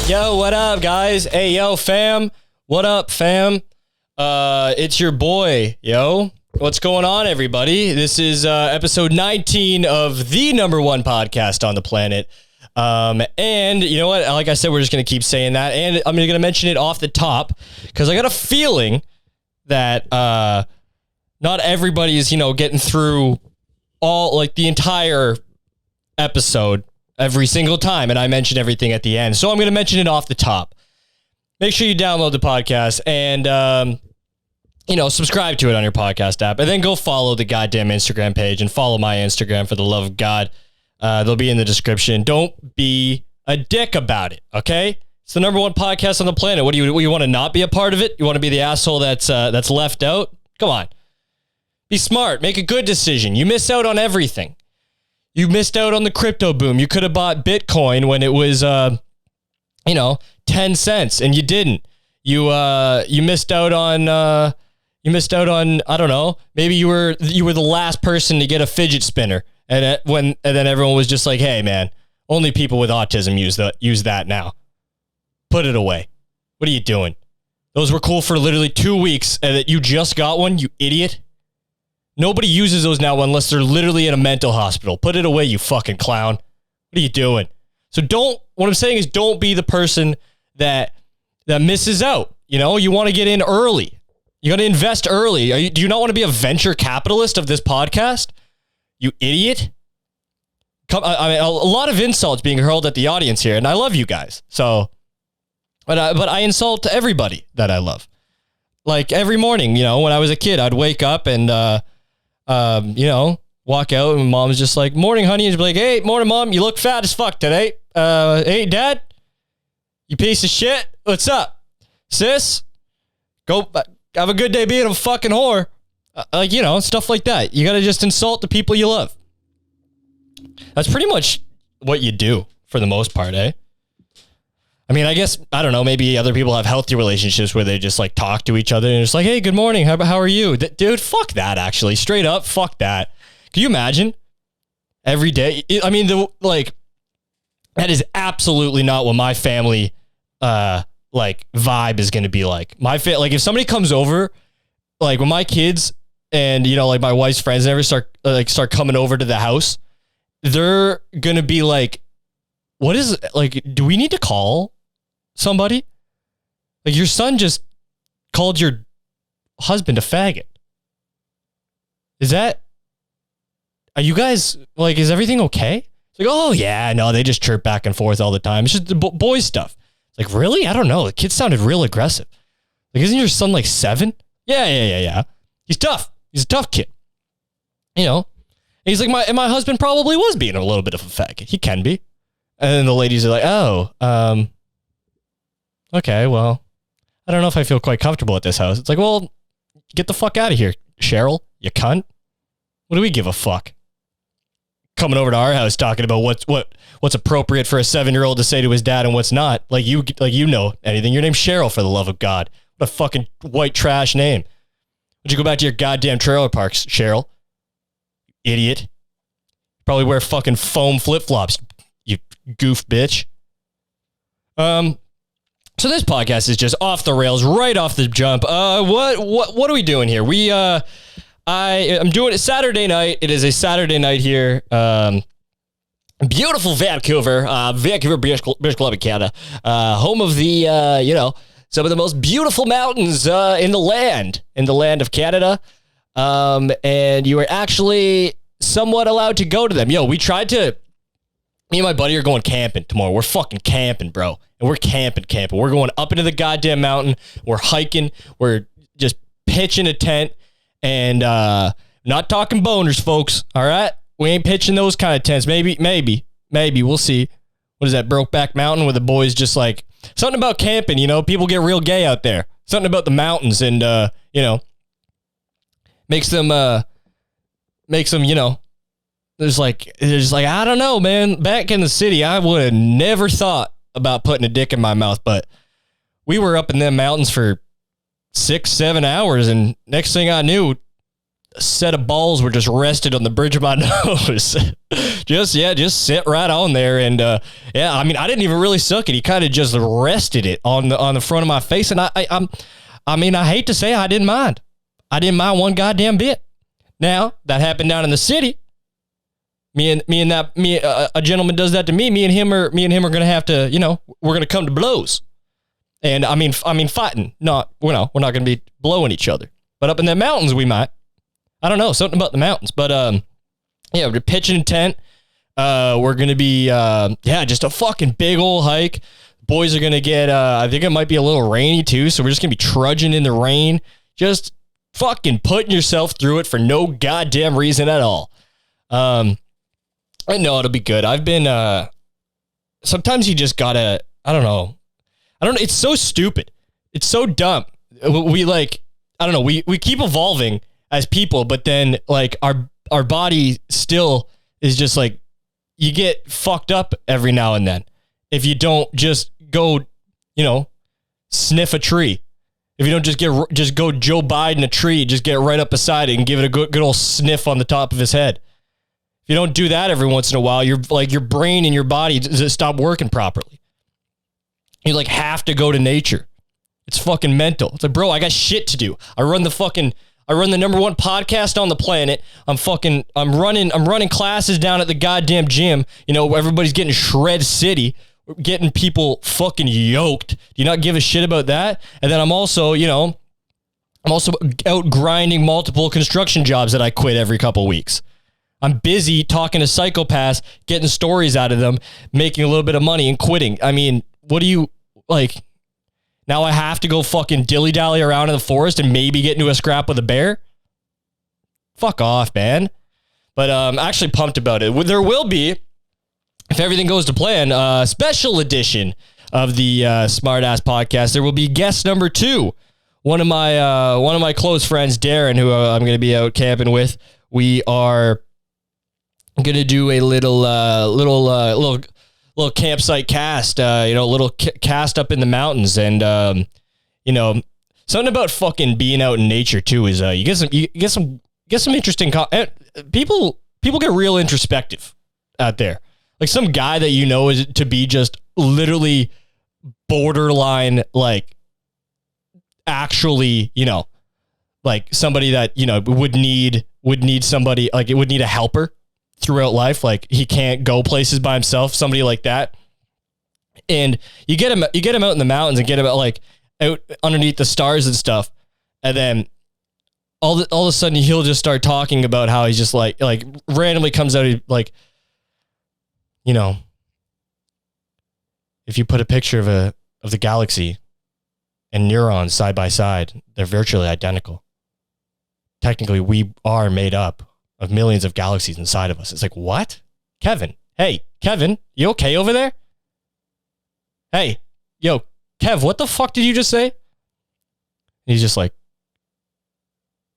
Yo, what up, guys? Hey, yo, fam. What up, fam? It's your boy, yo. What's going on, everybody? This is episode 19 of the number one podcast on the planet. And you know what? Like I said, we're just going to keep saying that. And I'm going to mention it off the top because I got a feeling that not everybody is, getting through all, like, the entire episode every single time. And I mention everything at the end. So I'm going to mention it off the top. Make sure you download the podcast and, subscribe to it on your podcast app. And then go follow the goddamn Instagram page and follow my Instagram for the love of God. They'll be in the description. Don't be a dick about it, okay? It's the number one podcast on the planet. What do you want to not be a part of it? You want to be the asshole that's left out? Come on. Be smart. Make a good decision. You miss out on everything. You missed out on the crypto boom. You could have bought Bitcoin when it was 10 cents and you didn't. You missed out on I don't know. Maybe you were the last person to get a fidget spinner. And then everyone was just like, "Hey, man, only people with autism use that now. Put it away. What are you doing? Those were cool for literally 2 weeks, and that you just got one, you idiot. Nobody uses those now unless they're literally in a mental hospital. Put it away, you fucking clown. What are you doing?" So what I'm saying is don't be the person that misses out. You want to get in early. You got to invest early. Do you not want to be a venture capitalist of this podcast? You idiot. A lot of insults being hurled at the audience here, and I love you guys. So, but I insult everybody that I love. Like every morning, when I was a kid, I'd wake up and, walk out and mom's just like, "Morning, honey." And she'd be like, "Hey, morning, mom. You look fat as fuck today. Hey, dad, you piece of shit. What's up, sis? Go have a good day being a fucking whore." Stuff like that. You got to just insult the people you love. That's pretty much what you do for the most part, eh? I mean, I guess, I don't know, maybe other people have healthy relationships where they just like talk to each other and it's like, "Hey, good morning. How are you?" Dude, fuck that, actually. Straight up, fuck that. Can you imagine? Every day? That is absolutely not what my family, vibe is going to be like. If somebody comes over, like when my kids and, my wife's friends never start coming over to the house, they're going to be like, "What is it? Like, do we need to call somebody? Like, your son just called your husband a faggot. Are you guys, like, is everything okay?" It's like, "Oh, yeah, no, they just chirp back and forth all the time. It's just the boys stuff." It's like, really? I don't know. The kid sounded real aggressive. Like, isn't your son like 7? Yeah. He's tough. He's a tough kid. And he's like, my husband probably was being a little bit of a faggot. He can be. And then the ladies are like, "Oh, okay, well, I don't know if I feel quite comfortable at this house." It's like, well, get the fuck out of here, Cheryl, you cunt. What do we give a fuck? Coming over to our house talking about what's appropriate for a 7-year-old to say to his dad and what's not. Like you know anything. Your name's Cheryl, for the love of God. What a fucking white trash name. Why don't you go back to your goddamn trailer parks, Cheryl? Idiot. Probably wear fucking foam flip-flops, you goof bitch. So this podcast is just off the rails, right off the jump. What are we doing here? I'm doing it Saturday night. It is a Saturday night here. Beautiful Vancouver, British Columbia, Canada. Home of the, some of the most beautiful mountains in the land of Canada. And you were actually somewhat allowed to go to them. Me and my buddy are going camping tomorrow. We're fucking camping, bro. And we're camping. We're going up into the goddamn mountain. We're hiking. We're just pitching a tent. And not talking boners, folks. All right? We ain't pitching those kind of tents. Maybe. We'll see. What is that, Brokeback Mountain, where the boys just like... Something about camping, people get real gay out there. Something about the mountains and, makes them, there's like, I don't know, man. Back in the city, I would have never thought about putting a dick in my mouth, but we were up in them mountains for 6-7 hours, and next thing I knew, set of balls were just rested on the bridge of my nose. just sit right on there. And I mean, I didn't even really suck it. He kind of just rested it on the front of my face. And I mean, I hate to say I didn't mind. I didn't mind one goddamn bit. Now, that happened down in the city. A gentleman does that to me. Me and him are going to have to, we're going to come to blows. And I mean fighting. We're not going to be blowing each other. But up in the mountains, we might. I don't know, something about the mountains. But we're pitching a tent. We're going to be, just a fucking big old hike. Boys are going to get, I think it might be a little rainy too. So we're just going to be trudging in the rain. Just fucking putting yourself through it for no goddamn reason at all. I know it'll be good. I've been, sometimes you just gotta, I don't know. It's so stupid. It's so dumb. We keep evolving as people, but then like our body still is just like, you get fucked up every now and then. If you don't just go, sniff a tree. If you don't just go Joe Biden a tree, just get right up beside it and give it a good old sniff on the top of his head. If you don't do that every once in a while, your brain and your body stop working properly. You like have to go to nature. It's fucking mental. It's like, bro, I got shit to do. I run the number one podcast on the planet. I'm running classes down at the goddamn gym. Everybody's getting shred city, getting people fucking yoked. Do you not give a shit about that? And then I'm also out grinding multiple construction jobs that I quit every couple weeks. I'm busy talking to psychopaths, getting stories out of them, making a little bit of money and quitting. I mean, what do you like? Now I have to go fucking dilly-dally around in the forest and maybe get into a scrap with a bear? Fuck off, man. But I'm actually pumped about it. There will be, if everything goes to plan, a special edition of the Smart Ass Podcast. There will be guest number 2. One of my close friends, Darren, who I'm going to be out camping with. We are going to do a little campsite cast, cast up in the mountains. And, something about fucking being out in nature too is, you get some interesting, people get real introspective out there. Like some guy that is to be just literally borderline, like actually, like somebody that, would need somebody, like it would need a helper throughout life. Like he can't go places by himself, somebody like that. And you get him out in the mountains and get him out underneath the stars and stuff. And then all of a sudden he'll just start talking about how he's just like randomly comes out like, if you put a picture of the galaxy and neurons side by side, they're virtually identical. Technically, we are made up of millions of galaxies inside of us. It's like, what? Kevin. Hey, Kevin, you okay over there? Hey, yo, Kev, what the fuck did you just say? And he's just like,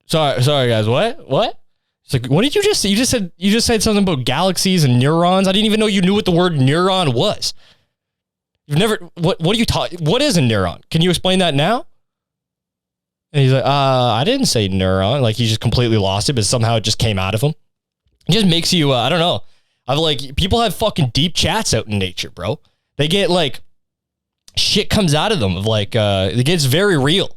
sorry guys, what? It's like, what did you just say? You just said something about galaxies and neurons. I didn't even know you knew what the word neuron was. You've never, what are you talking? What is a neuron? Can you explain that now? And he's like, I didn't say neuron. Like he just completely lost it, but somehow it just came out of him. It just makes you, I don't know. People have fucking deep chats out in nature, bro. They get like, shit comes out of them of like, it gets very real.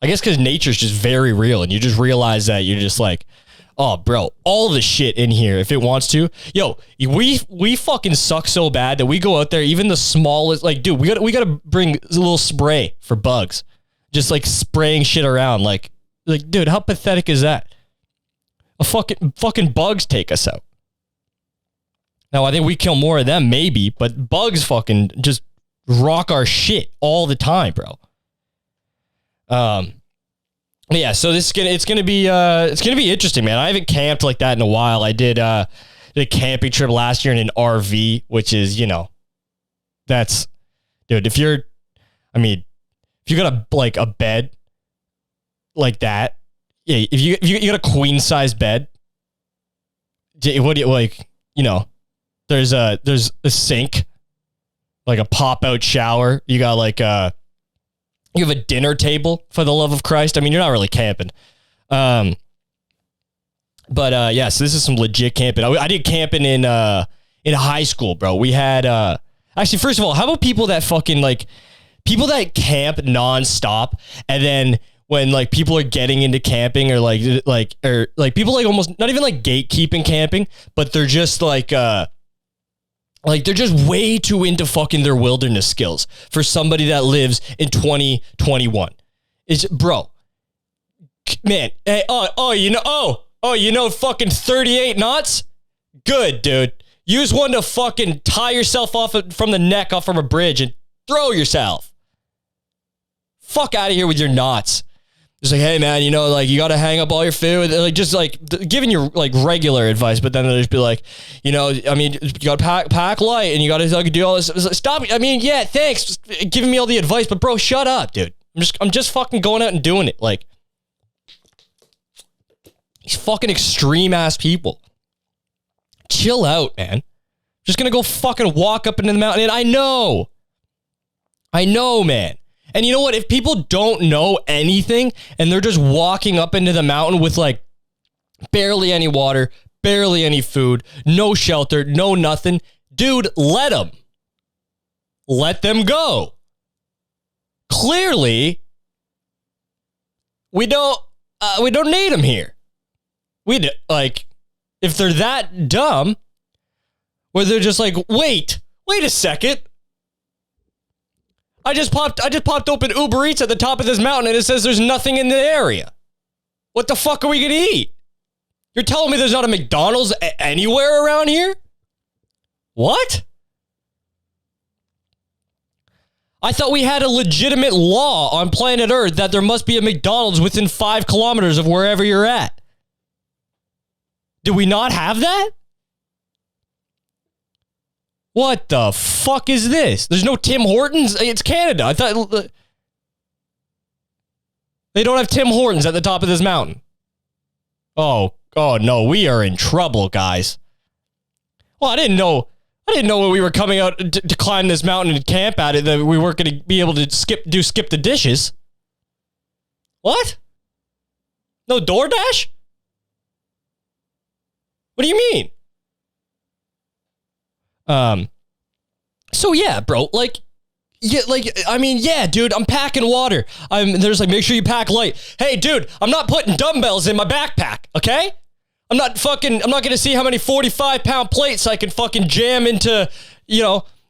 I guess because nature's just very real and you just realize that you're just like, oh, bro, all the shit in here, if it wants to. Yo, we fucking suck so bad that we go out there, even the smallest, like, dude, we gotta bring a little spray for bugs. Just like spraying shit around. Like, dude, how pathetic is that? A fucking bugs take us out. Now, I think we kill more of them, maybe, but bugs fucking just rock our shit all the time, bro. Yeah, so it's gonna be interesting, man. I haven't camped like that in a while. I did a camping trip last year in an RV, which is, that's, dude, if you got a bed like that, yeah, if you got a queen size bed, what do you like, there's a sink, like a pop out shower. You got like you have a dinner table, for the love of Christ. I mean, you're not really camping. But yeah, so this is some legit camping. I did camping in high school, bro. We had actually, first of all, how about people that fucking like people that camp nonstop, and then when like people are getting into camping or people like almost not even like gatekeeping camping, but they're just like they're just way too into fucking their wilderness skills for somebody that lives in 2021. It's bro, man. Hey, you know fucking 38 knots? Good, dude. Use one to fucking tie yourself off from the neck off from a bridge and throw yourself. Fuck out of here with your knots. It's like, hey man, you know, like you got to hang up all your food. Like just like giving you like regular advice, but then they'll just be like, you know, I mean, you got to pack light and you got to like do all this. Stop. I mean, yeah, thanks. Just giving me all the advice, but bro, shut up, dude. I'm just fucking going out and doing it. Like these fucking extreme ass people. Chill out, man. Just gonna go fucking walk up into the mountain. And I know, man. And you know what? If people don't know anything and they're just walking up into the mountain with like barely any water, barely any food, no shelter, no nothing, dude, let them. Let them go. Clearly, we don't need them here. If they're that dumb, where they're just like, wait a second. I just popped open Uber Eats at the top of this mountain and it says there's nothing in the area. What the fuck are we gonna eat? You're telling me there's not a McDonald's anywhere around here? What? I thought we had a legitimate law on planet Earth that there must be a McDonald's within 5 kilometers of wherever you're at. Do we not have that? What the fuck is this? There's no Tim Hortons? It's Canada. I thought they don't have Tim Hortons at the top of this mountain. Oh no, we are in trouble, guys. Well, I didn't know when we were coming out to climb this mountain and camp at it that we weren't going to be able to skip the dishes. What? No DoorDash? What do you mean? So yeah, bro, yeah, dude, I'm packing water. There's like, make sure you pack light. Hey, dude, I'm not putting dumbbells in my backpack, okay? I'm not going to see how many 45-pound plates I can fucking jam into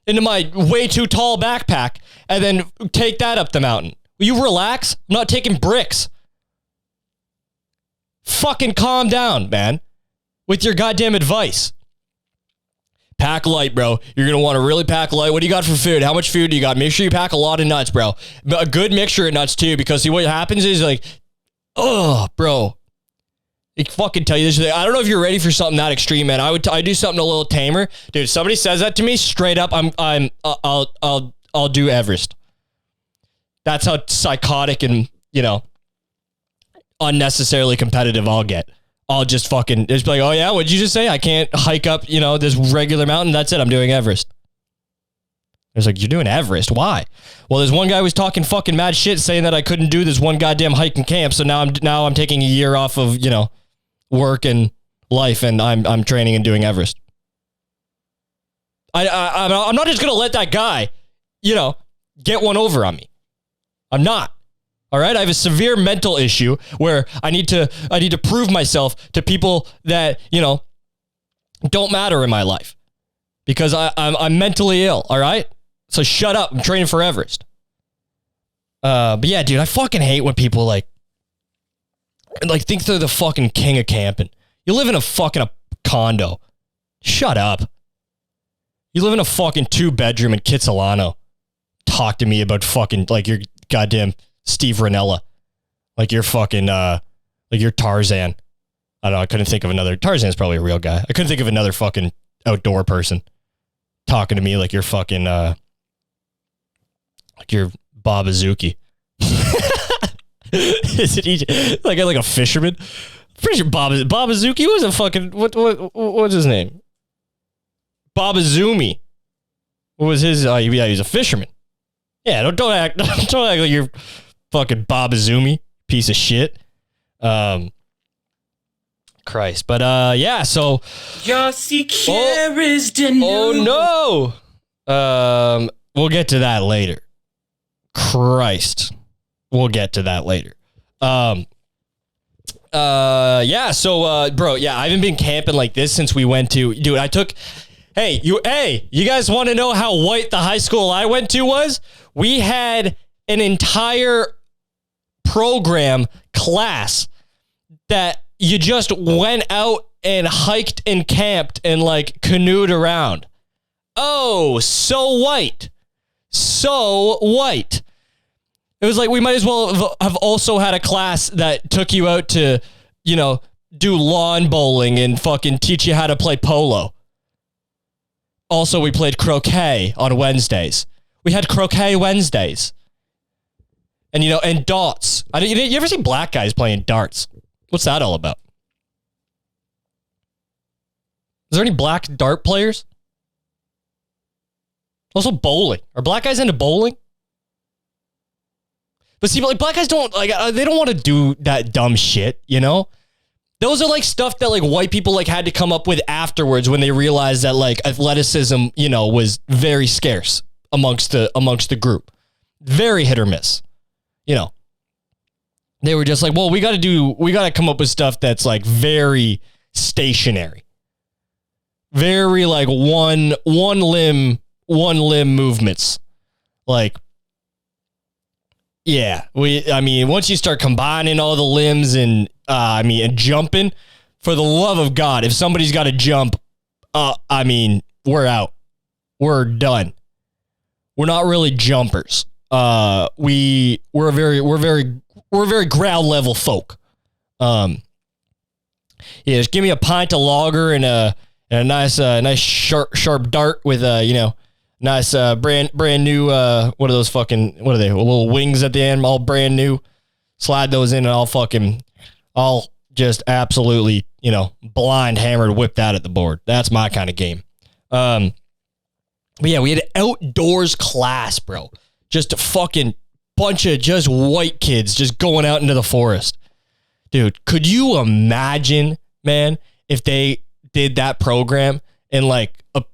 my way too tall backpack and then take that up the mountain. Will you relax? I'm not taking bricks. Fucking calm down, man, with your goddamn advice. Pack light, bro. You're going to want to really pack light. What do you got for food? How much food do you got? Make sure you pack a lot of nuts, bro. A good mixture of nuts, too, because see, what happens is like, oh, bro. I fucking tell you this. I don't know if you're ready for something that extreme, man. I do something a little tamer. Dude, somebody says that to me, straight up, I'll do Everest. That's how psychotic and, unnecessarily competitive I'll get. I'll just fucking just be like, oh yeah, what'd you just say? I can't hike up, this regular mountain. That's it. I'm doing Everest. I was like, you're doing Everest? Why? Well, there's one guy who was talking fucking mad shit saying that I couldn't do this one goddamn hike and camp. So now I'm taking a year off of, work and life, and I'm training and doing Everest. I'm not just going to let that guy, get one over on me. I'm not. All right, I have a severe mental issue where I need to prove myself to people that, don't matter in my life because I'm mentally ill. All right, so shut up. I'm training for Everest. But yeah, dude, I fucking hate when people like think they're the fucking king of camping. You live in a condo. Shut up. You live in a fucking 2-bedroom in Kitsilano. Talk to me about fucking like your goddamn Steve Ranella, like you're fucking, like you're Tarzan. I don't know. I couldn't think of another. Tarzan's probably a real guy. I couldn't think of another fucking outdoor person talking to me like you're fucking, like you're Bob Azuki. Is it like a fisherman? Pretty sure Bob Azuki was a fucking what's his name? Bob Azumi. What was his? Yeah, he's a fisherman. Yeah, don't act like you're fucking Bob Azumi, piece of shit. Christ. But yeah, so oh no. We'll get to that later. Christ. We'll get to that later. Yeah, so bro, yeah, I haven't been camping like this since we went to, dude, hey, you guys want to know how white the high school I went to was? We had an entire program class that you just went out and hiked and camped and like canoed around. Oh, so white. So white. It was like we might as well have also had a class that took you out to, you know, do lawn bowling and fucking teach you how to play polo. Also, we played croquet on Wednesdays. We had croquet Wednesdays. And, you know, and darts. You ever see black guys playing darts? What's that all about? Is there any black dart players? Also, bowling. Are black guys into bowling? But see, like, black guys don't, like, they don't want to do that dumb shit, you know? Those are, like, stuff that, like, white people, like, had to come up with afterwards when they realized that, like, athleticism, you know, was very scarce amongst the group. Very hit or miss, you know? They were just like, well, we got to come up with stuff that's, like, very stationary. Very, like, one limb movements. Like, yeah, I mean, once you start combining all the limbs and, and jumping, for the love of God, if somebody's got to jump, I mean, we're out. We're done. We're not really jumpers. We're very ground level folk. Yeah, just give me a pint of lager and a nice sharp dart with nice brand new what are those fucking, what are they, little wings at the end, all brand new. Slide those in and I'll just absolutely, you know, blind hammered whip that at the board. That's my kind of game. But yeah, we had an outdoors class, bro. Just a fucking bunch of just white kids just going out into the forest. Dude, could you imagine, man, if they did that program in like a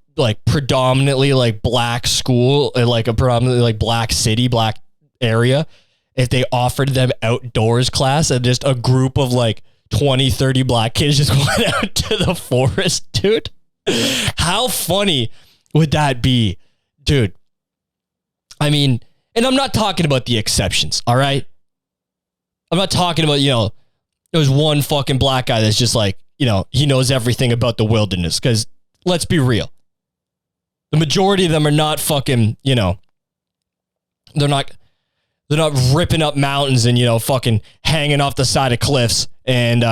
predominantly like black school and like a predominantly like black city, black area, if they offered them outdoors class and just a group of like 20, 30 black kids just went out to the forest, dude? How funny would that be, dude? I mean, and I'm not talking about the exceptions, all right? I'm not talking about, you know, there's one fucking black guy that's just like, you know, he knows everything about the wilderness, because let's be real. The majority of them are not fucking, you know, they're not ripping up mountains and, you know, fucking hanging off the side of cliffs and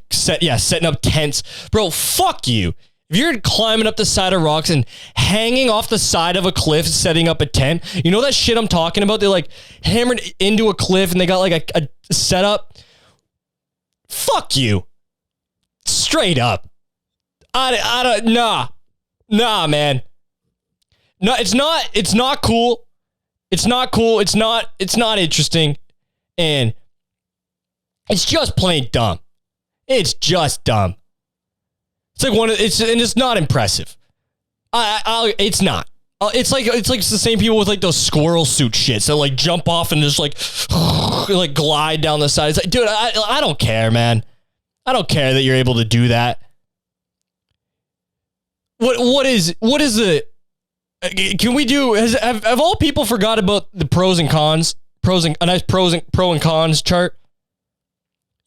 setting up tents. Bro, fuck you. If you're climbing up the side of rocks and hanging off the side of a cliff, setting up a tent, you know that shit I'm talking about? They like hammered into a cliff and they got like a setup. Fuck you. Straight up. Nah, man. No, it's not cool. It's not cool. It's not interesting. And it's just plain dumb. It's just dumb. It's like it's not impressive. It's not. It's like the same people with like those squirrel suit shits that like jump off and just like glide down the side. It's like, dude, I don't care, man. I don't care that you're able to do that. What is the? Can we do? Have all people forgot about the pros and cons? Pro and cons chart.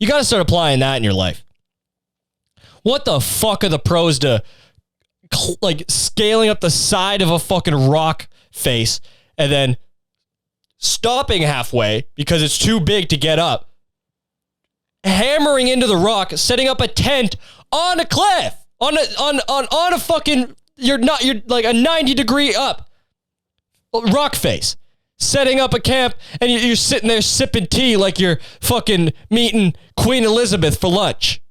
You got to start applying that in your life. What the fuck are the pros to like scaling up the side of a fucking rock face and then stopping halfway because it's too big to get up, hammering into the rock, setting up a tent on a cliff, on a fucking, you're like a 90-degree up rock face, setting up a camp, and you're sitting there sipping tea like you're fucking meeting Queen Elizabeth for lunch.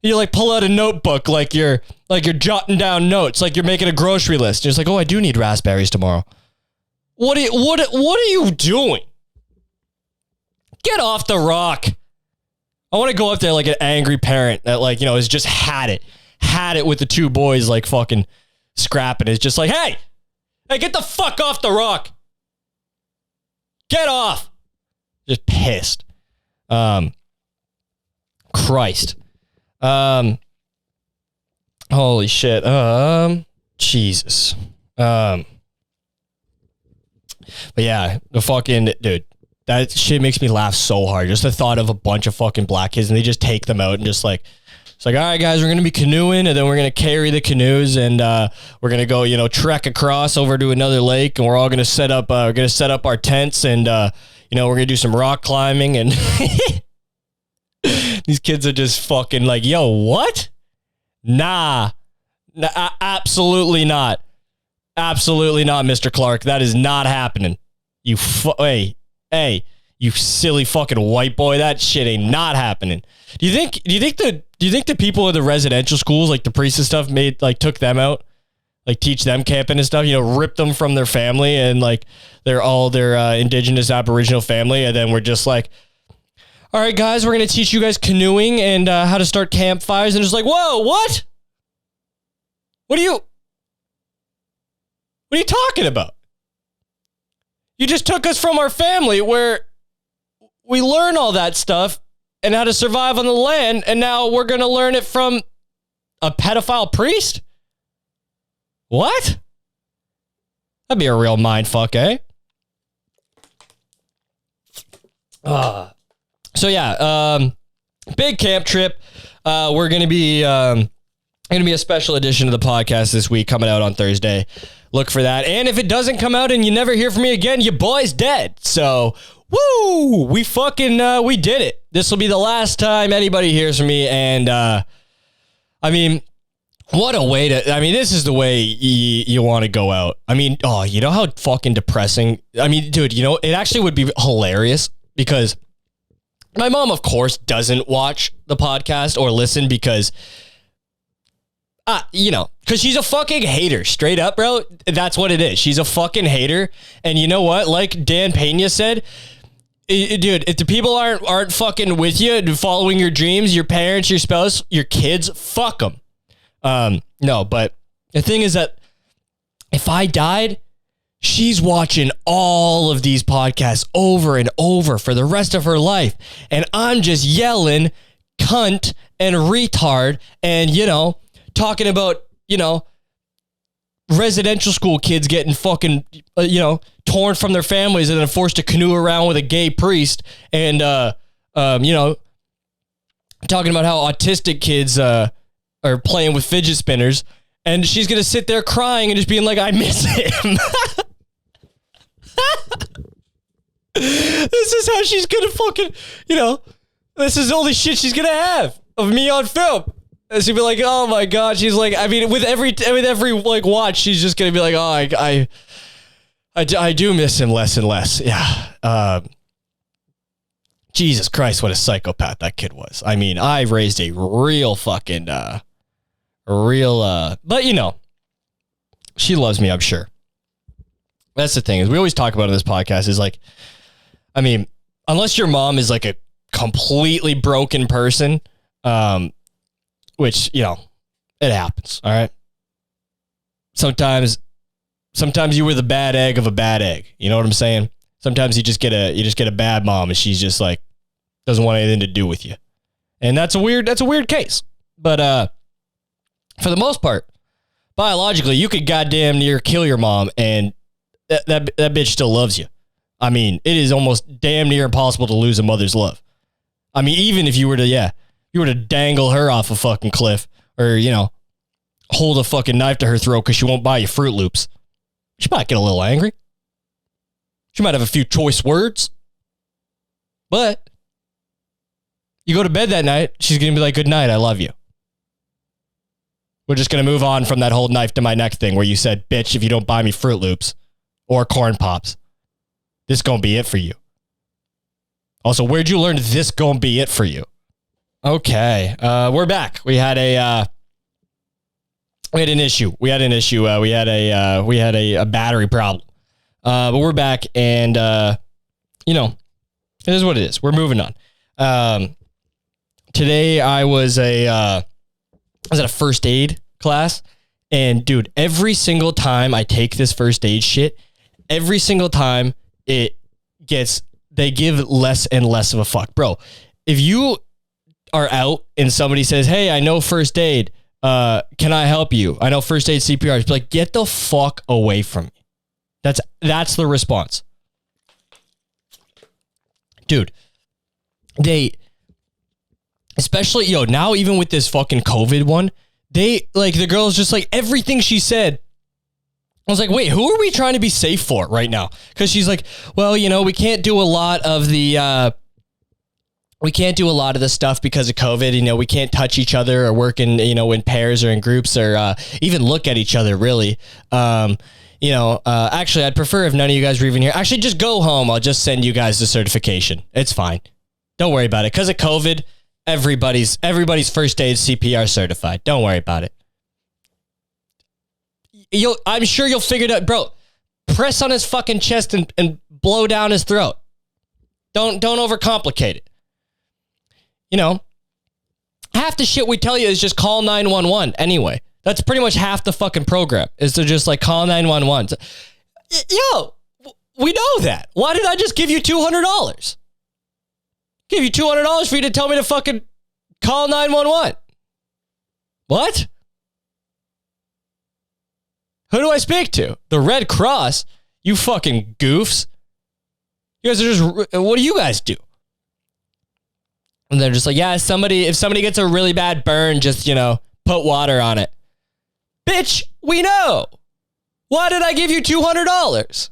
You like pull out a notebook like you're jotting down notes, like you're making a grocery list. You're just like, oh, I do need raspberries tomorrow. What are you doing? Get off the rock. I want to go up there like an angry parent that like, you know, has just had it with the two boys like fucking scrapping. It's just like, hey, get the fuck off the rock. Get off. Just pissed. Christ. Holy shit. Jesus. But yeah, the fucking dude, that shit makes me laugh so hard. Just the thought of a bunch of fucking black kids and they just take them out and just like, it's like, all right, guys, we're going to be canoeing and then we're going to carry the canoes and we're going to go, you know, trek across over to another lake and we're all going to set up our tents and, you know, we're going to do some rock climbing and these kids are just fucking like, yo, what? Nah, absolutely not. Absolutely not, Mr. Clark. That is not happening. Hey, you silly fucking white boy. That shit ain't not happening. Do you think the people in the residential schools, like the priests and stuff, took them out, like teach them camping and stuff, you know, rip them from their family and like their indigenous Aboriginal family, and then we're just like, all right, guys, we're gonna teach you guys canoeing and how to start campfires, and it's like, whoa, what? What are you talking about? You just took us from our family where we learn all that stuff and how to survive on the land, and now we're going to learn it from a pedophile priest? What? That'd be a real mind fuck, eh? So yeah, big camp trip. We're going to be a special edition of the podcast this week coming out on Thursday. Look for that. And if it doesn't come out and you never hear from me again, your boy's dead. So, woo, we did it. This will be the last time anybody hears from me. And, I mean, what a way this is the way you want to go out. I mean, oh, you know how fucking depressing. I mean, dude, you know, it actually would be hilarious because my mom, of course, doesn't watch the podcast or listen because, you know, because she's a fucking hater, straight up, bro. That's what it is. She's a fucking hater. And you know what? Like Dan Pena said, dude, if the people aren't fucking with you and following your dreams, your parents, your spouse, your kids, fuck them. No, but the thing is that if I died, she's watching all of these podcasts over and over for the rest of her life. And I'm just yelling cunt and retard and, you know, talking about, you know, residential school kids getting fucking, you know, torn from their families and then forced to canoe around with a gay priest and, you know, talking about how autistic kids are playing with fidget spinners. And she's going to sit there crying and just being like, I miss him. This is how she's going to fucking, you know, this is the only shit she's going to have of me on film. And she'd be like, oh my God. She's like, I mean, with every like watch, she's just going to be like, oh, I do miss him less and less. Yeah. Jesus Christ, what a psychopath that kid was. I mean, I raised a real fucking, but you know, she loves me, I'm sure. That's the thing is we always talk about in this podcast is like, I mean, unless your mom is like a completely broken person, which, you know, it happens. All right. Sometimes you were the bad egg of a bad egg. You know what I'm saying? Sometimes you just get a bad mom and she's just like, doesn't want anything to do with you. And that's a weird case. But, for the most part, biologically, you could goddamn near kill your mom and that bitch still loves you. I mean, it is almost damn near impossible to lose a mother's love. I mean, even if you were to dangle her off a fucking cliff or, you know, hold a fucking knife to her throat because she won't buy you Fruit Loops. She might get a little angry. She might have a few choice words. But you go to bed that night, she's going to be like, good night, I love you. We're just going to move on from that whole knife to my neck thing where you said, bitch, if you don't buy me Fruit Loops or Corn Pops, this going to be it for you. Also, where'd you learn this going to be it for you? Okay. We're back. We had an issue. We had a battery problem. But we're back and, you know, it is what it is. We're moving on. today I was at a first aid class, and dude, every single time I take this first aid shit, every single time they give less and less of a fuck. Bro, if you are out and somebody says, hey, I know first aid, can I help you? I know first aid CPR. It's like, get the fuck away from me. That's the response. Dude, especially, now even with this fucking COVID one, the girl's just like, everything she said, I was like, wait, who are we trying to be safe for right now? Because she's like, well, we can't do a lot of the stuff because of COVID. We can't touch each other or work in pairs or in groups or even look at each other, really. Actually, I'd prefer if none of you guys were even here. Actually, just go home. I'll just send you guys the certification. It's fine. Don't worry about it. Because of COVID, everybody's first aid CPR certified. Don't worry about it. I'm sure you'll figure it out. Bro, press on his fucking chest and blow down his throat. Don't overcomplicate it. Half the shit we tell you is just call 911 anyway. That's pretty much half the fucking program, is to just call 911. We know that. Why did I just give you $200? Give you $200 for you to tell me to fucking call 911. What? Who do I speak to? The Red Cross? You fucking goofs. You guys are just, what do you guys do? And they're just like, yeah, if somebody gets a really bad burn, just, put water on it. Bitch, we know. Why did I give you $200?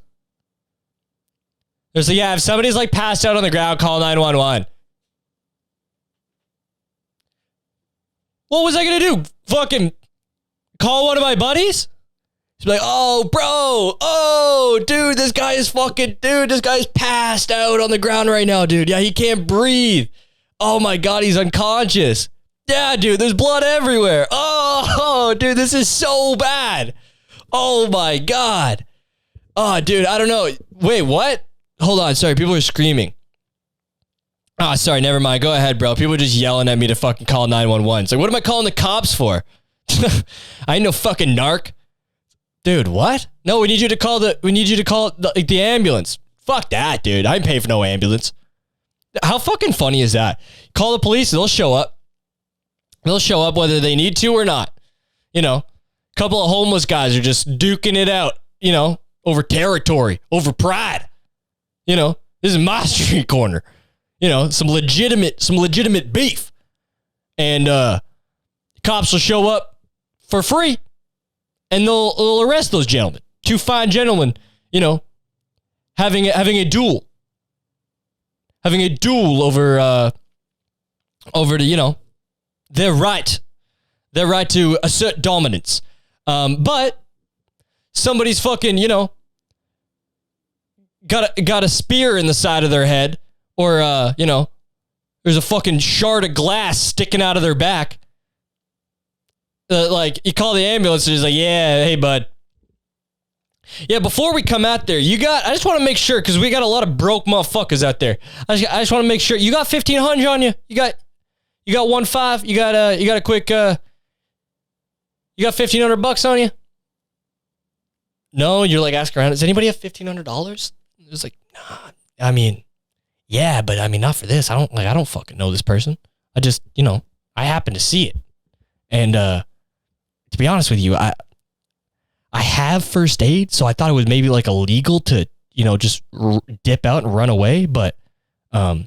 They're like, yeah, if somebody's passed out on the ground, call 911. What was I going to do? Fucking call one of my buddies? He's like, oh, bro. Oh, dude, this guy's passed out on the ground right now, dude. Yeah, he can't breathe. Oh my God, he's unconscious. Yeah, dude, there's blood everywhere. Oh, dude, this is so bad. Oh my God. Oh, dude, I don't know. Wait, what? Hold on. Sorry, people are screaming. Oh, sorry, never mind. Go ahead, bro. People are just yelling at me to fucking call 911. So what am I calling the cops for? I ain't no fucking narc. Dude, what? No, we need you to call the ambulance. Fuck that, dude. I ain't paying for no ambulance. How fucking funny is that? Call the police, they'll show up. They'll show up whether they need to or not. A couple of homeless guys are just duking it out, over territory, over pride. This is my street corner. Some legitimate beef. And cops will show up for free and they'll arrest those gentlemen. Two fine gentlemen, having a duel. Having a duel over to, their right to assert dominance. But somebody's fucking, got a spear in the side of their head, or there's a fucking shard of glass sticking out of their back. You call the ambulance and he's like, yeah, hey bud. Yeah, before we come out there, I just want to make sure, because we got a lot of broke motherfuckers out there. I just want to make sure you got 1,500 on you. You got 1.5. You got a quick. You got $1,500 on you. No, you're asking around. Does anybody have $1,500? It's like, nah. I mean, yeah, but I mean, not for this. I don't fucking know this person. I just, I happen to see it, and to be honest with you, I have first aid, so I thought it was maybe illegal to, just dip out and run away. But, yeah,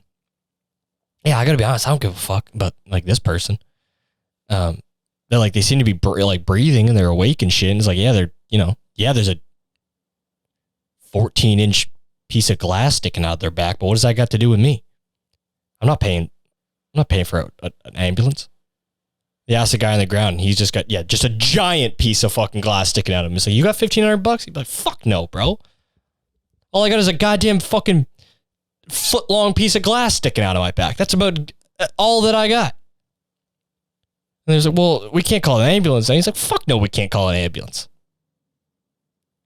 I gotta be honest. I don't give a fuck about this person. They seem to be breathing and they're awake and shit. And it's there's a 14-inch piece of glass sticking out their back. But what does that got to do with me? I'm not paying for an ambulance. They asked the guy on the ground, and he's just got, just a giant piece of fucking glass sticking out of him. He's like, you got $1,500? He'd be like, fuck no, bro. All I got is a goddamn fucking foot-long piece of glass sticking out of my back. That's about all that I got. And he's like, well, we can't call an ambulance. And he's like, fuck no, we can't call an ambulance.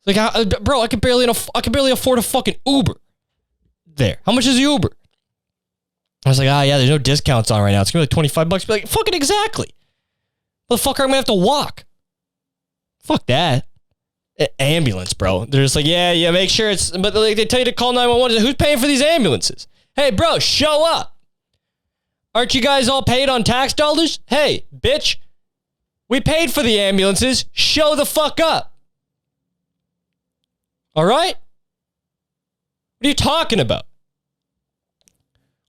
It's like, bro, I can barely afford a fucking Uber there. How much is the Uber? I was like, yeah, there's no discounts on right now. It's going to be like $25. Be like, fucking exactly. Motherfucker, I'm going to have to walk. Fuck that. Ambulance, bro. They're just like, yeah, make sure it's, but like, they tell you to call 911. Who's paying for these ambulances? Hey, bro, show up. Aren't you guys all paid on tax dollars? Hey, bitch, we paid for the ambulances. Show the fuck up. All right? What are you talking about?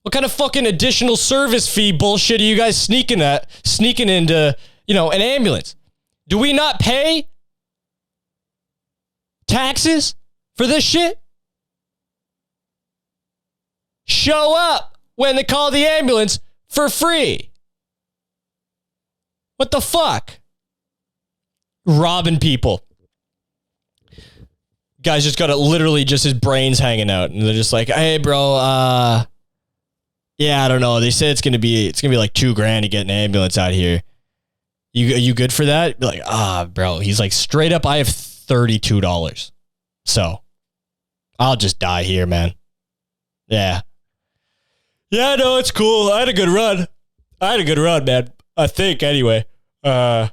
What kind of fucking additional service fee bullshit are you guys sneaking into, an ambulance? Do we not pay taxes for this shit? Show up when they call the ambulance for free. What the fuck? Robbing people. Guy's just got literally just his brains hanging out, and they're just like, hey, bro, yeah, I don't know. They said it's gonna be like $2,000 to get an ambulance out here. You good for that? Be like, bro. He's like, straight up, I have $32. So I'll just die here, man. Yeah. Yeah, no, it's cool. I had a good run, man. I think anyway. Your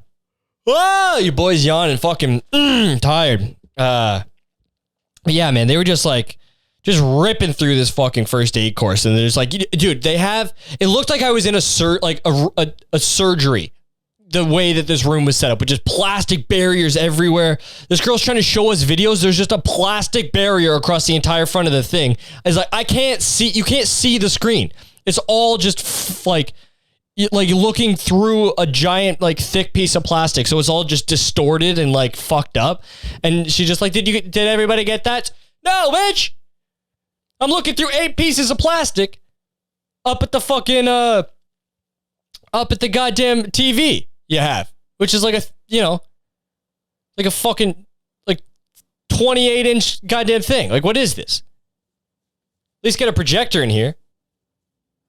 boy's yawning, fucking tired. But yeah, man, they were just ripping through this fucking first aid course, and they're just like, dude, it looked like I was in a surgery, the way that this room was set up, with just plastic barriers everywhere. This girl's trying to show us videos. There's just a plastic barrier across the entire front of the thing. It's like, you can't see the screen. It's all just like looking through a giant, like, thick piece of plastic. So it's all just distorted and like fucked up. And she's just like, did everybody get that? No, bitch. I'm looking through 8 pieces of plastic up at the fucking, up at the goddamn TV you have, which is like like a fucking, like, 28-inch goddamn thing. Like, what is this? At least get a projector in here.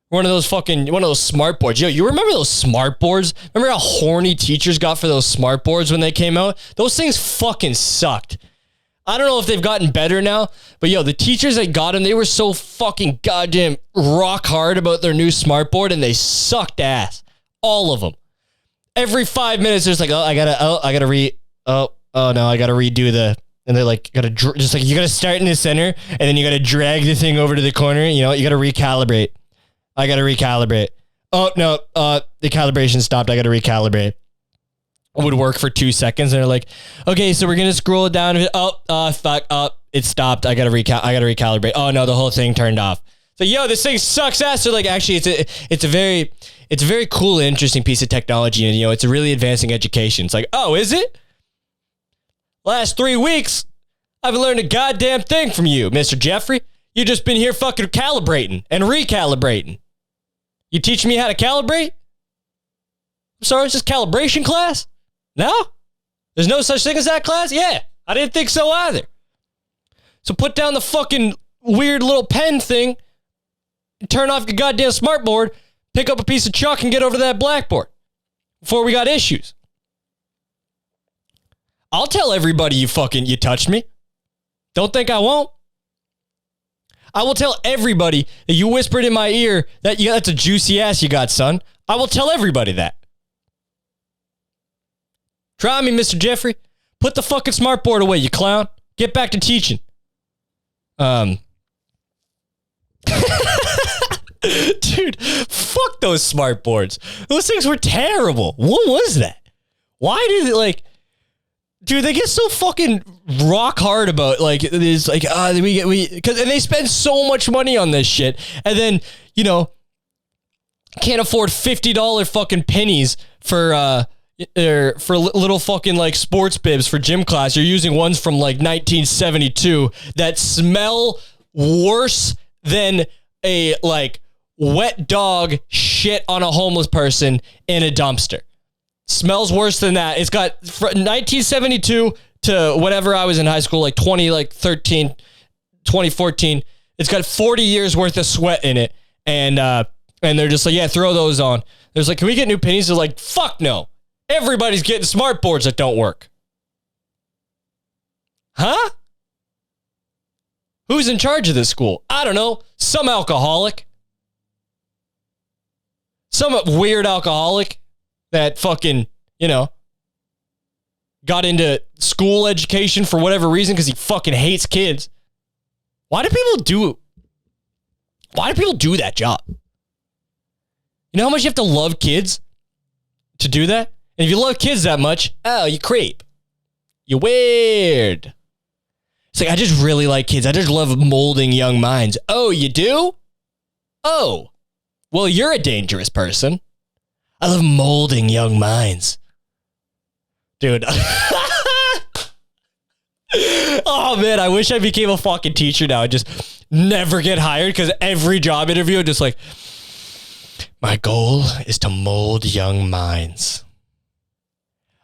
One of those smart boards. Yo, you remember those smart boards? Remember how horny teachers got for those smart boards when they came out? Those things fucking sucked. I don't know if they've gotten better now, but yo, the teachers that got them, they were so fucking goddamn rock hard about their new smart board, and they sucked ass. All of them. Every 5 minutes, there's like, I gotta redo and they're like, you gotta start in the center, and then you gotta drag the thing over to the corner. You gotta recalibrate. I gotta recalibrate. Oh no, the calibration stopped. I gotta recalibrate. It would work for 2 seconds, and they're like, okay, so we're gonna scroll it down. Fuck, it stopped. I gotta recalibrate. Oh no, the whole thing turned off. So yo, this thing sucks ass. So like, actually, it's a very cool and interesting piece of technology, and it's a really advancing education. It's like, oh, is it? Last 3 weeks, I've learned a goddamn thing from you, Mr. Jeffrey. You just been here fucking calibrating and recalibrating. You teaching me how to calibrate? I'm sorry, it's just calibration class? No? There's no such thing as that class? Yeah, I didn't think so either. So put down the fucking weird little pen thing, turn off your goddamn smartboard, pick up a piece of chalk, and get over to that blackboard before we got issues. I'll tell everybody you touched me. Don't think I won't. I will tell everybody that you whispered in my ear that that's a juicy ass you got, son. I will tell everybody that. Try me, Mr. Jeffrey. Put the fucking smartboard away, you clown. Get back to teaching. Dude, fuck those smartboards. Those things were terrible. What was that? Why did it dude, they get so fucking rock hard about it's like, and they spend so much money on this shit, and then can't afford $50 fucking pennies for little fucking sports bibs for gym class. You're using ones from 1972 that smell worse than a wet dog shit on a homeless person in a dumpster. Smells worse than that. It's got 1972 to whenever I was in high school, 2013, 2014. It's got 40 years worth of sweat in it. And they're just like, yeah, throw those on. There's like, can we get new pennies? They're like, fuck no. Everybody's getting smart boards that don't work. Huh? Who's in charge of this school? I don't know. Some alcoholic. Some weird alcoholic that fucking, got into school education for whatever reason because he fucking hates kids. Why do people do that job? You know how much you have to love kids to do that? And if you love kids that much, oh, you creep. You're weird. It's like, I just really like kids. I just love molding young minds. Oh, you do? Oh, well, you're a dangerous person. I love molding young minds. Dude. Oh, man, I wish I became a fucking teacher now. I'd just never get hired because every job interview, I'm just like, my goal is to mold young minds.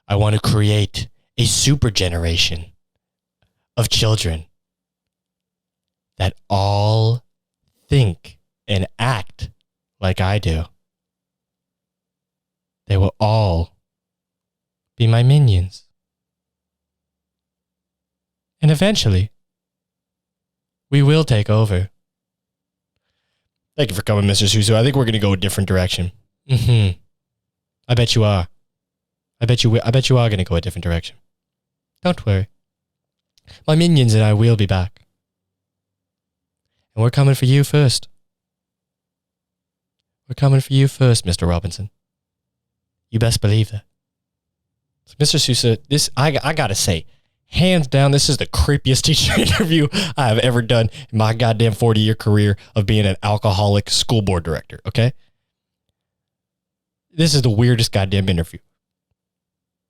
I want to create a super generation of children that all think and act like I do. They will all be my minions. And eventually, we will take over. Thank you for coming, Mr. Sousa. I think we're going to go a different direction. I bet you are. I bet you are going to go a different direction. Don't worry. My minions and I will be back. And we're coming for you first. We're coming for you first, Mr. Robinson. You best believe that. So, Mr. Sousa, this, I got to say, hands down, this is the creepiest teacher interview I have ever done in my goddamn 40-year career of being an alcoholic school board director, okay? This is the weirdest goddamn interview.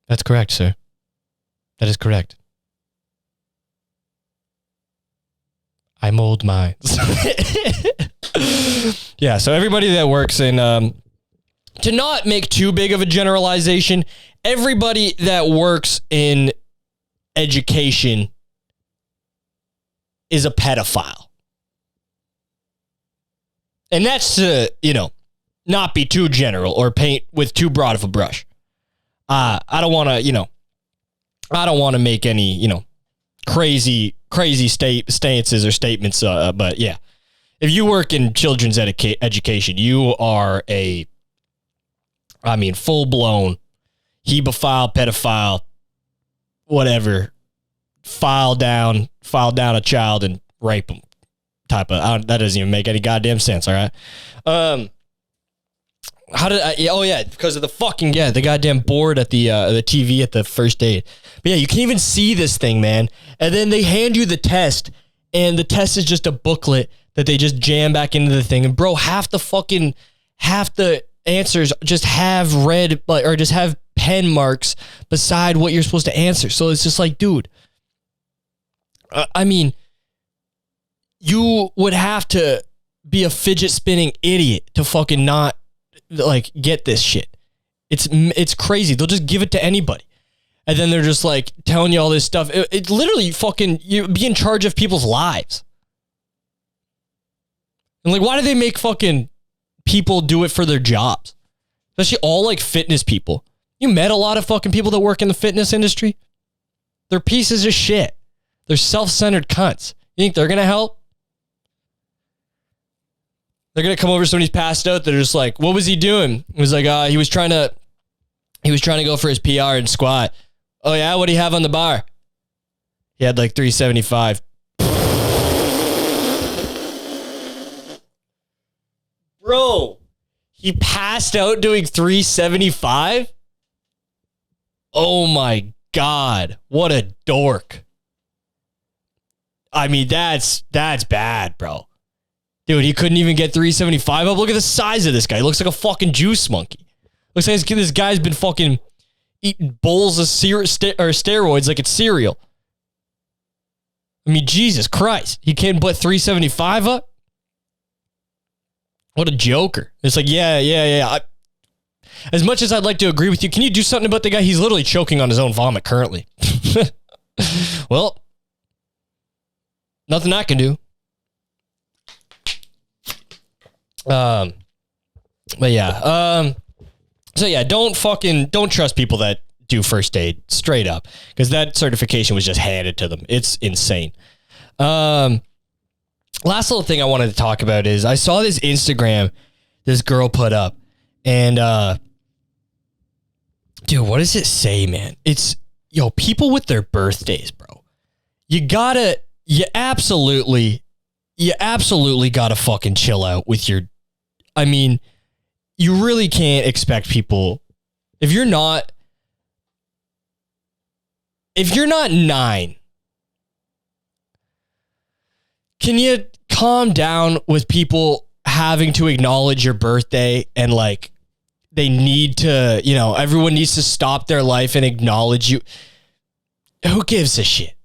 That's correct, sir. That is correct. I mold minds. Yeah, so everybody that works in, to not make too big of a generalization, everybody that works in education is a pedophile. And that's to, not be too general or paint with too broad of a brush. I don't want to, I don't want to make any, crazy stances or statements. But yeah, if you work in children's education, you are full blown hebephile, pedophile, whatever, file down a child and rape them type of, that doesn't even make any goddamn sense. All right. How did I, oh yeah, because of the goddamn board at the TV at the first aid. But yeah, you can even see this thing, man. And then they hand you the test, and the test is just a booklet that they just jam back into the thing. And bro, half the answers just have red, or just have pen marks beside what you're supposed to answer. So it's just like, dude, you would have to be a fidget spinning idiot to fucking not get this shit. It's crazy. They'll just give it to anybody. And then they're just like telling you all this stuff. It literally fucking, you be in charge of people's lives. And why do they make fucking people do it for their jobs? Especially all fitness people. You met a lot of fucking people that work in the fitness industry. They're pieces of shit. They're self-centered cunts. You think they're going to help? They're going to come over, somebody's passed out. They're just like, what was he doing? It was like, he was trying to go for his PR and squat. Oh yeah? What do you have on the bar? He had 375. Bro, he passed out doing 375? Oh my God. What a dork. That's bad, bro. Dude, he couldn't even get 375 up. Look at the size of this guy. He looks like a fucking juice monkey. Looks like this guy's been fucking eating bowls of steroids like it's cereal. Jesus Christ. He can't put 375 up? What a joker. It's like, yeah. As much as I'd like to agree with you, can you do something about the guy? He's literally choking on his own vomit currently. Well, nothing I can do. But yeah. So yeah, don't trust people that do first aid straight up, because that certification was just handed to them. It's insane. Last little thing I wanted to talk about is I saw this Instagram this girl put up, And dude, what does it say, man? It's people with their birthdays, bro. You absolutely gotta fucking chill out with your. I mean, you really can't expect people if you're not 9. Can you calm down with people having to acknowledge your birthday and like they need to, everyone needs to stop their life and acknowledge you? Who gives a shit?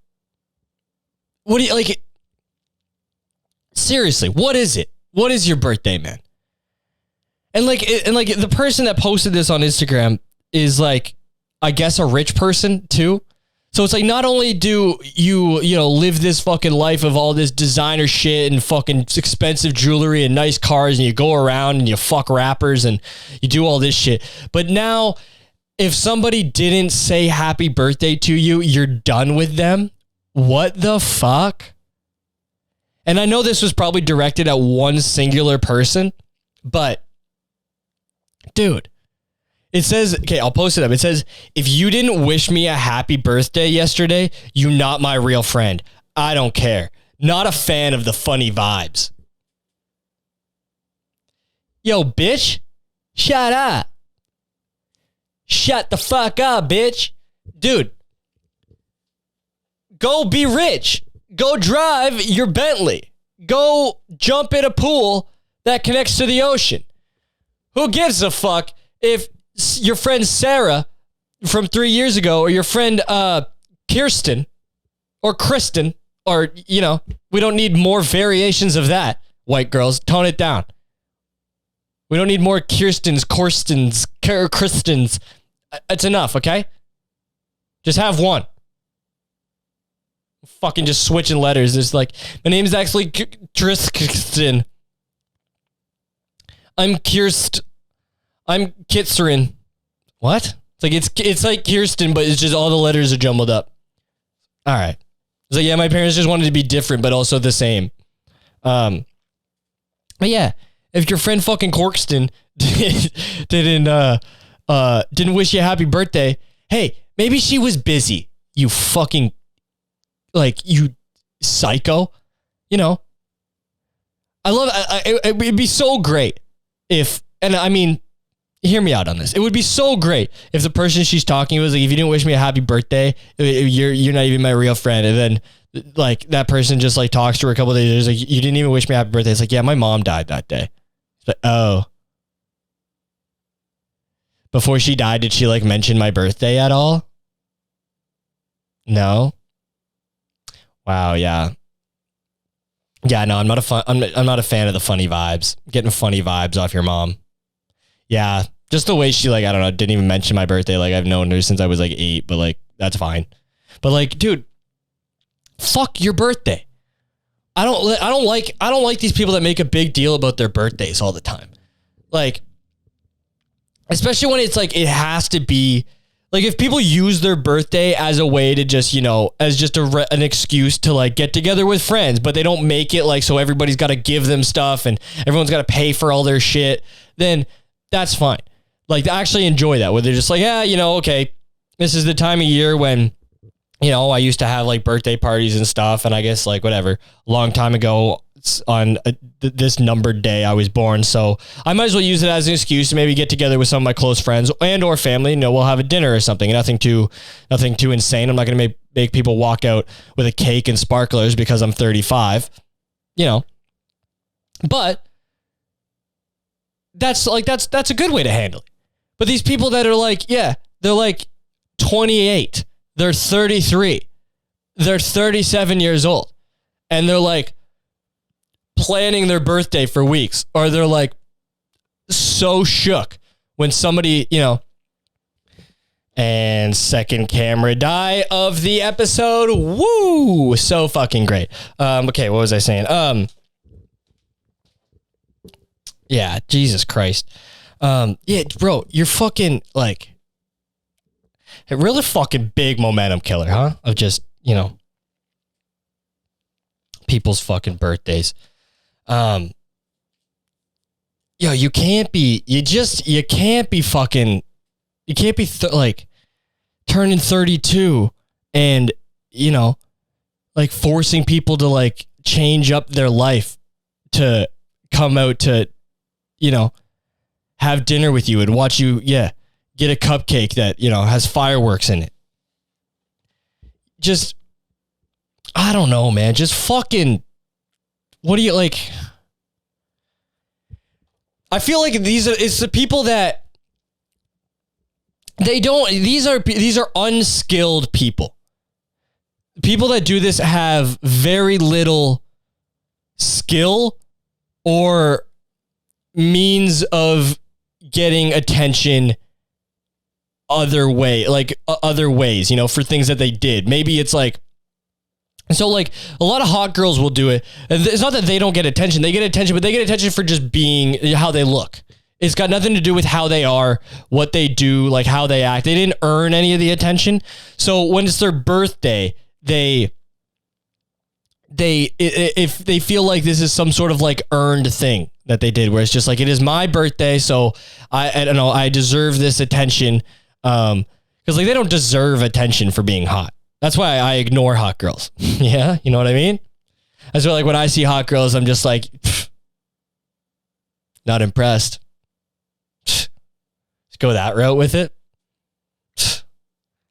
What do you like? Seriously, what is it? What is your birthday, man? And like the person that posted this on Instagram is like, I guess a rich person too. So it's like, not only do you live this fucking life of all this designer shit and fucking expensive jewelry and nice cars and you go around and you fuck rappers and you do all this shit. But now if somebody didn't say happy birthday to you, you're done with them. What the fuck? And I know this was probably directed at one singular person, but dude, it says, okay, I'll post it up. It says, if you didn't wish me a happy birthday yesterday, you're not my real friend. I don't care. Not a fan of the funny vibes. Yo, bitch, shut up. Shut the fuck up, bitch. Dude, go be rich. Go drive your Bentley. Go jump in a pool that connects to the ocean. Who gives a fuck if your friend Sarah from 3 years ago or your friend Kirsten or Kristen or, we don't need more variations of that. White girls, tone it down. We don't need more Kirstens. It's enough, okay? Just have one. Fucking just switching letters. It's like, my name is actually Tristan. I'm Kitzerin. What? It's like Kirsten, but it's just all the letters are jumbled up. All right. It's like, yeah, my parents just wanted to be different, but also the same. But yeah, if your friend fucking Corkston didn't wish you a happy birthday, hey, maybe she was busy. You fucking, you psycho. It'd be so great if, and I mean, hear me out on this. It would be so great if the person she's talking was like, if you didn't wish me a happy birthday, you're not even my real friend. And then like that person just like talks to her a couple of days later, like, you didn't even wish me a happy birthday. It's like, yeah, my mom died that day. It's like, oh. Before she died, did she like mention my birthday at all? No. Wow. Yeah. Yeah. No, I'm not a fan of the funny vibes. Getting funny vibes off your mom. Yeah, just the way she I don't know, didn't even mention my birthday. Like I've known her since I was 8, but that's fine. But dude, fuck your birthday. I don't like these people that make a big deal about their birthdays all the time. Especially when it's it has to be if people use their birthday as a way to just, as just an excuse to get together with friends, but they don't make it so everybody's got to give them stuff and everyone's got to pay for all their shit, then that's fine. I actually enjoy that where they're just yeah, okay, this is the time of year when, I used to have birthday parties and stuff. And I guess whatever, a long time ago on this numbered day I was born. So I might as well use it as an excuse to maybe get together with some of my close friends and or family. We'll have a dinner or something. Nothing too insane. I'm not going to make people walk out with a cake and sparklers because I'm 35, but that's a good way to handle it. But these people that are they're 28, they're 33, they're 37 years old, and they're planning their birthday for weeks, or they're so shook when somebody, and second camera die of the episode. Woo! So fucking great. Okay, what was I saying? Yeah, Jesus Christ. Yeah, bro, you're fucking a really fucking big momentum killer, huh? Of just, people's fucking birthdays. yo, you can't be fucking, you can't be like turning 32 and, like forcing people to like change up their life to come out to, have dinner with you and watch you, get a cupcake that, has fireworks in it. Just, I don't know, man. Just fucking, what do you like? I feel like it's the people that these are unskilled people. People that do this have very little skill or means of getting attention other ways, for things that they did. Maybe it's like, so like a lot of hot girls will do it. It's not that they don't get attention. They get attention, but they get attention for just being how they look. It's got nothing to do with how they are, what they do, like how they act. They didn't earn any of the attention. So when it's their birthday, if they feel like this is some sort of like earned thing that they did, where it's just like, it is my birthday, so I don't know, I deserve this attention. Because like they don't deserve attention for being hot. That's why I ignore hot girls. Yeah, you know what I mean? That's why like when I see hot girls, I'm just like, not impressed. Just go that route with it.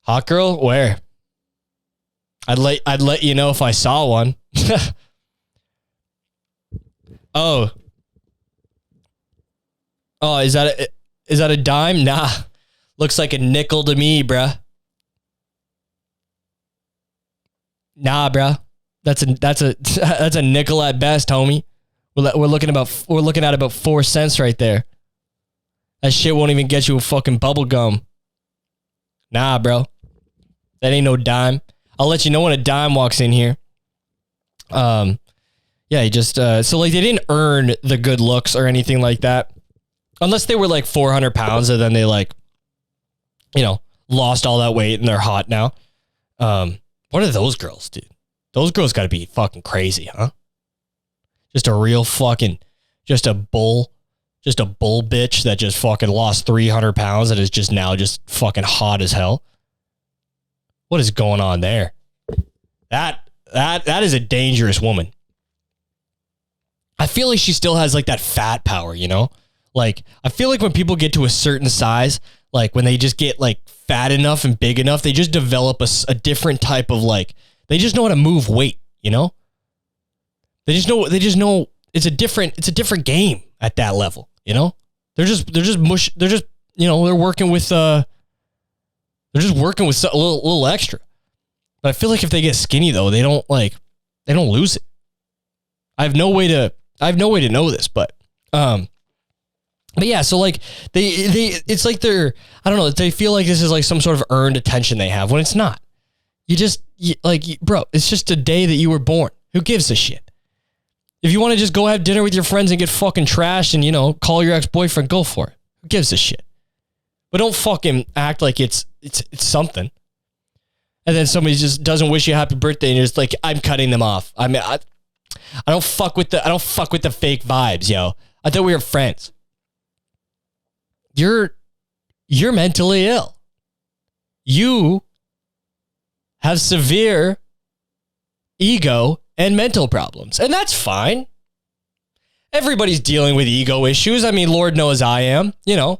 Hot girl, where? I'd let you know if I saw one. Oh, is that a dime? Nah, looks like a nickel to me, bruh. Nah, bruh. That's a nickel at best, homie. We're looking at about 4 cents right there. That shit won't even get you a fucking bubble gum. Nah, bro. That ain't no dime. I'll let you know when a dime walks in here. Yeah, he just so like they didn't earn the good looks or anything like that. Unless they were like 400 pounds and then they like, lost all that weight and they're hot now. What are those girls, dude? Those girls got to be fucking crazy, huh? Just a real fucking, just a bull bitch that just fucking lost 300 pounds and is just now just fucking hot as hell. What is going on there? That is a dangerous woman. I feel like she still has like that fat power, Like, I feel like when people get to a certain size, like when they just get like fat enough and big enough, they just develop a different type of like, they just know how to move weight, They just know it's a different game at that level, They're just working with a little extra. But I feel like if they get skinny though, they don't lose it. I have no way to know this, but yeah, so like it's like I don't know, they feel like this is like some sort of earned attention they have when it's not. Bro, it's just a day that you were born. Who gives a shit? If you want to just go have dinner with your friends and get fucking trashed and, call your ex-boyfriend, go for it. Who gives a shit? But don't fucking act like it's something. And then somebody just doesn't wish you a happy birthday and you're just like, I'm cutting them off. I mean, I don't fuck with the fake vibes, yo. I thought we were friends. You're mentally ill. You have severe ego and mental problems, and that's fine. Everybody's dealing with ego issues. I mean, Lord knows I am, I'm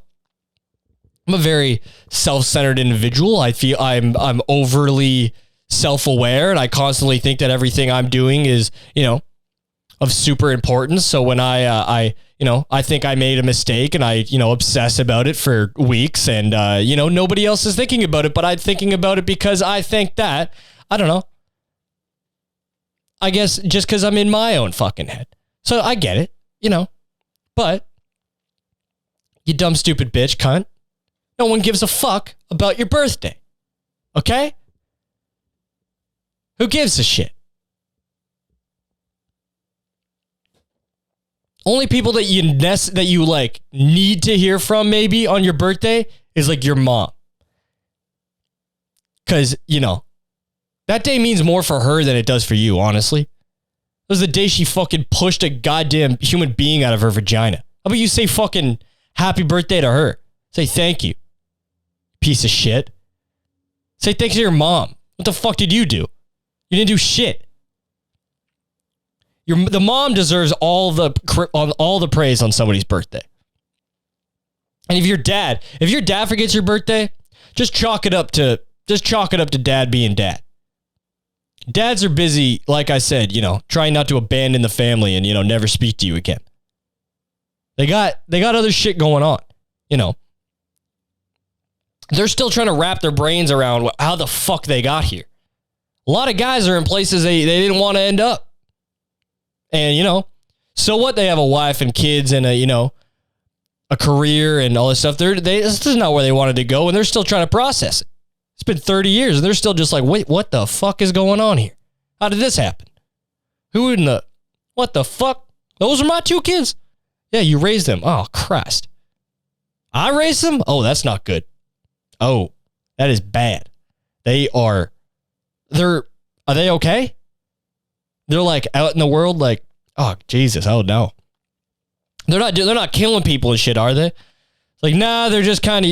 a very self-centered individual. I feel I'm overly self-aware, and I constantly think that everything I'm doing is, of super importance. So when I think I made a mistake and I, obsess about it for weeks and, nobody else is thinking about it, but I'm thinking about it because I think that, I don't know. I guess just because I'm in my own fucking head. So I get it, but you dumb, stupid bitch, cunt. No one gives a fuck about your birthday. Okay? Who gives a shit? Only people that you like need to hear from maybe on your birthday is like your mom. Cause that day means more for her than it does for you, honestly. It was the day she fucking pushed a goddamn human being out of her vagina. How about you say fucking happy birthday to her? Say thank you, piece of shit. Say thanks to your mom. What the fuck did you do? You didn't do shit. The mom deserves all the praise on somebody's birthday. And if your dad forgets your birthday, just chalk it up to dad being dad. Dads are busy, like I said, trying not to abandon the family and, never speak to you again. They got other shit going on, They're still trying to wrap their brains around how the fuck they got here. A lot of guys are in places they didn't want to end up. And, so what? They have a wife and kids and a career and all this stuff. This is not where they wanted to go, and they're still trying to process it. It's been 30 years, and they're still just like, wait, what the fuck is going on here? How did this happen? What the fuck? Those are my two kids. Yeah, you raised them. Oh, Christ. I raised them? Oh, that's not good. Oh, that is bad. Are they okay? They're like out in the world like, oh, Jesus, oh no. They're not killing people and shit, are they? It's like, nah, they're just kind of,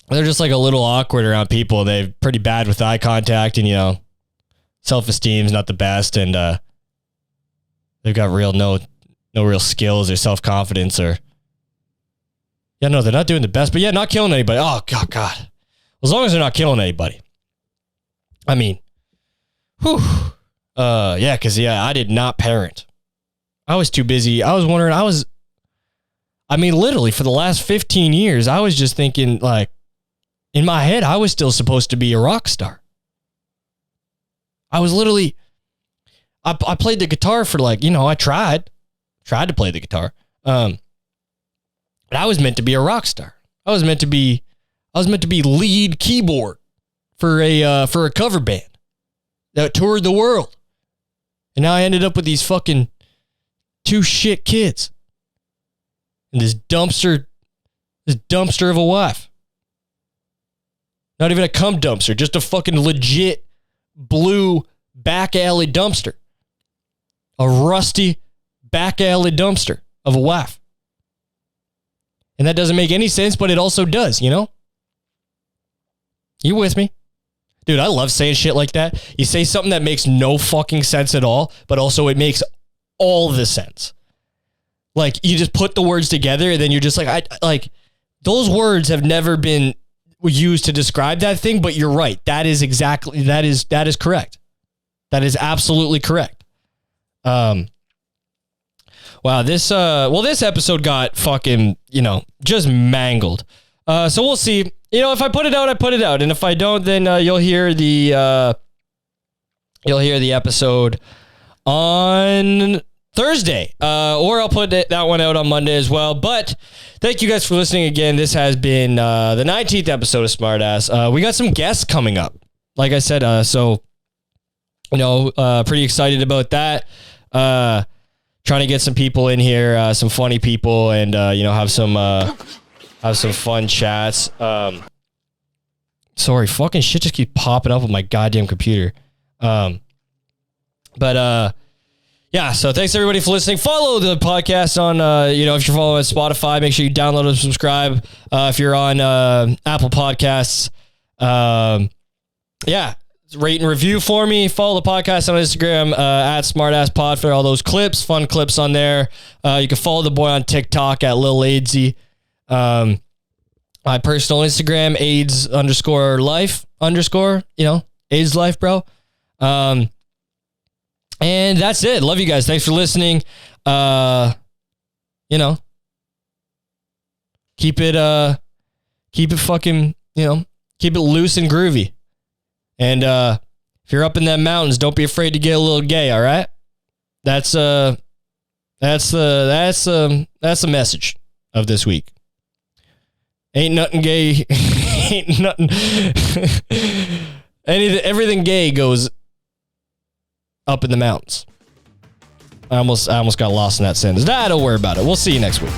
they're just like a little awkward around people. They're pretty bad with eye contact and, self-esteem's not the best. And they've got no real skills or self-confidence or, yeah, no, they're not doing the best. But yeah, not killing anybody. Oh, God. As long as they're not killing anybody. Whew. Yeah, because, I did not parent. I was too busy. I was wondering, literally for the last 15 years, I was just thinking, like, in my head, I was still supposed to be a rock star. I was literally, I played the guitar for I tried to play the guitar. But I was meant to be a rock star. I was meant to be lead keyboard for a cover band that toured the world. And now I ended up with these fucking two shit kids. And this dumpster of a wife. Not even a cum dumpster, just a fucking legit blue back alley dumpster. A rusty back alley dumpster of a wife. And that doesn't make any sense, but it also does, You with me? Dude, I love saying shit like that. You say something that makes no fucking sense at all, but also it makes all the sense. Like, you just put the words together and then you're just like, those words have never been used to describe that thing, but you're right. That is correct. That is absolutely correct. Wow, this episode got fucking, just mangled. So we'll see. If I put it out, I put it out. And if I don't, then you'll hear the episode on Thursday. Or I'll put that one out on Monday as well. But thank you guys for listening again. This has been the 19th episode of Smartass. We got some guests coming up. Like I said, pretty excited about that. Trying to get some people in here, some funny people, and have some fun chats. Sorry, fucking shit just keeps popping up on my goddamn computer. Yeah, so thanks everybody for listening. Follow the podcast on, if you're following Spotify, make sure you download and subscribe. If you're on Apple Podcasts, yeah, rate and review for me. Follow the podcast on Instagram at SmartassPod for all those fun clips on there. You can follow the boy on TikTok at Lil Aidsy. My personal Instagram, AIDS_life_, AIDS life, bro. And that's it. Love you guys. Thanks for listening. Keep it fucking, keep it loose and groovy. And if you're up in them mountains, don't be afraid to get a little gay, all right? That's the message of this week. Ain't nothing gay. Ain't nothing. Everything gay goes up in the mountains. I almost got lost in that sentence. Nah, don't worry about it. We'll see you next week.